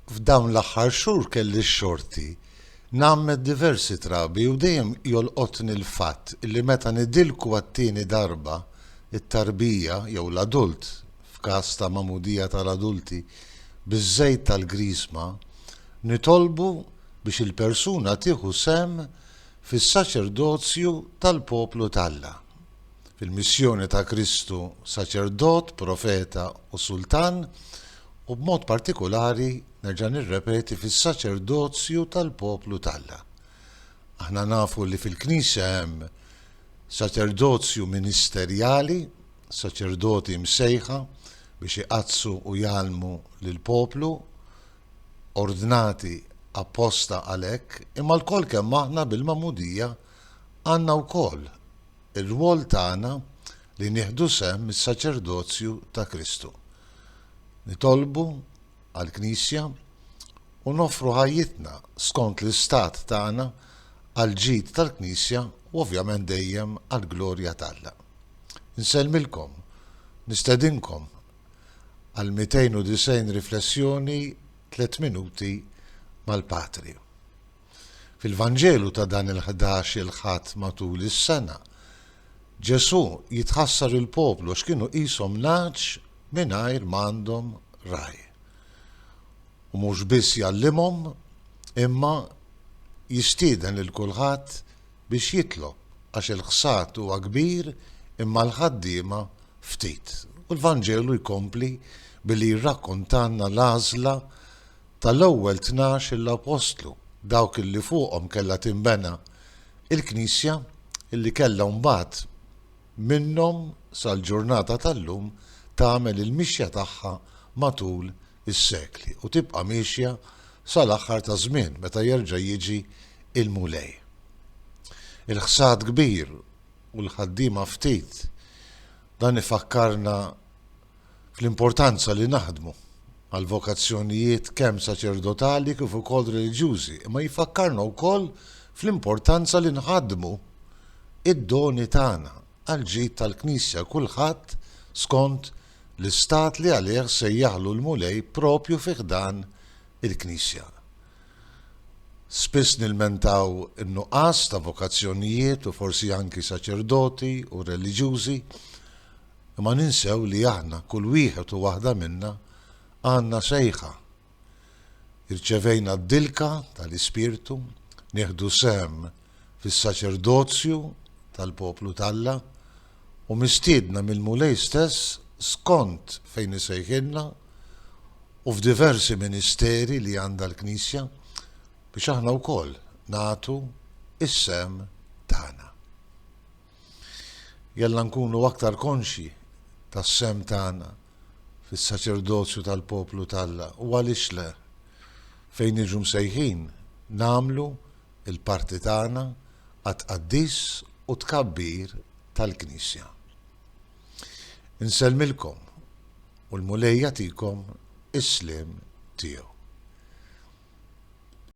F'dawn l-aħħar xhur kelli x-xorti nagħmel diversi trabi u dejjem jolqotni l-fatt li meta nidilku għat-tieni darba it-tarbija jew l-adult f'każ ta' magħmudija tal-adulti biż-żejt tal-Griżma nitolbu biex il-persuna tieħu sehem fis-saċerdozju tal-poplu tAlla. Fil-missjoni ta' Kristu saċerdot, profeta u sultan u b'mod partikolari nerġa' nirrepeti fis-saċerdozju tal-poplu tAlla. Aħna nafu li fil-Knisja hemm saċerdozju ministerjali, saċerdoti msejħa biex iqazzu u jgħallmu lill-poplu, ordnati apposta għalhekk, imma l-kol kemm aħna bil-magħmudija għandna wkoll ir-rwol tagħna li nieħdu sehem mis-saċerdozju ta' Kristu. Nitolbu għall-Knisja u noffru ħajjitna skont l-istat tagħna għal ġid tal-Knisja u ovvjament dejjem għall-glorja tAlla. Nsellmilkom, nistedinkom għal 290 riflessjoni 3 minuti mal-Patri. Fil-Vanġelu ta' dan il-11 il-ħadd matul is-sena, Ġesu jitħassar il-poplu x'kienu qishom naġ mingħajr m'għandhom raj. U mhux biss jgħallimhom imma jistieden lil kulħadd biex jitlob għax il-ħsad huwa kbir imma l-ħaddiema ftit. U l-Vanġelu jkompli billi jirrakkontanna l-għażla tal-ewwel 12 l-Apostlu, dawk illi fuqhom kellha tinbena il-Knisja illi kellha mbagħad minnhom sal-ġurnata tal-lum tagħmel il-mixja tagħha matul is-sekli u tibqa' mixja sal-aħħar ta' żmien meta jerġa' jiġi il-mulej. Il-ħsad kbir u l-ħaddiema ftit dan ifakkarna fl-importanza li naħdmu għal vokazzjonijiet kemm saċerdotali kif ukoll reliġjużi, imma jfakkarna wkoll fl-importanza li nħaddmu id-doni tagħna għal ġid tal-Knisja kulħadd skont l-istat li għalih se jaħlu l-mulej propju fih dan il-Knisja. Spiss nilmentaw in-nuqqas ta' vokazzjonijiet u forsi anki saċerdoti u reliġjużi, imma ninsew li aħna kull wieħed u waħda minna għandna sejħa. Irċevejna d-dilka tal-Ispirtu, nieħdu sehem fis-saċerdozju tal-poplu tAlla u mistiedna mill-mulej stess skont fejn isejħilna u f'diversi ministeri li għandha l-Knisja biex aħna wkoll nagħtu is-sehem tagħna. Jella nkunu aktar konxi tas-sehem tagħna fis-saċerdozju tal-poplu tAlla u għaliex le fejn niġu msejħin nagħmlu il-parti tagħna għat-tqaddis u tkabbir tal-Knisja. Insellmilkom u l-mulej jagħtikom is-sliem tiegħu.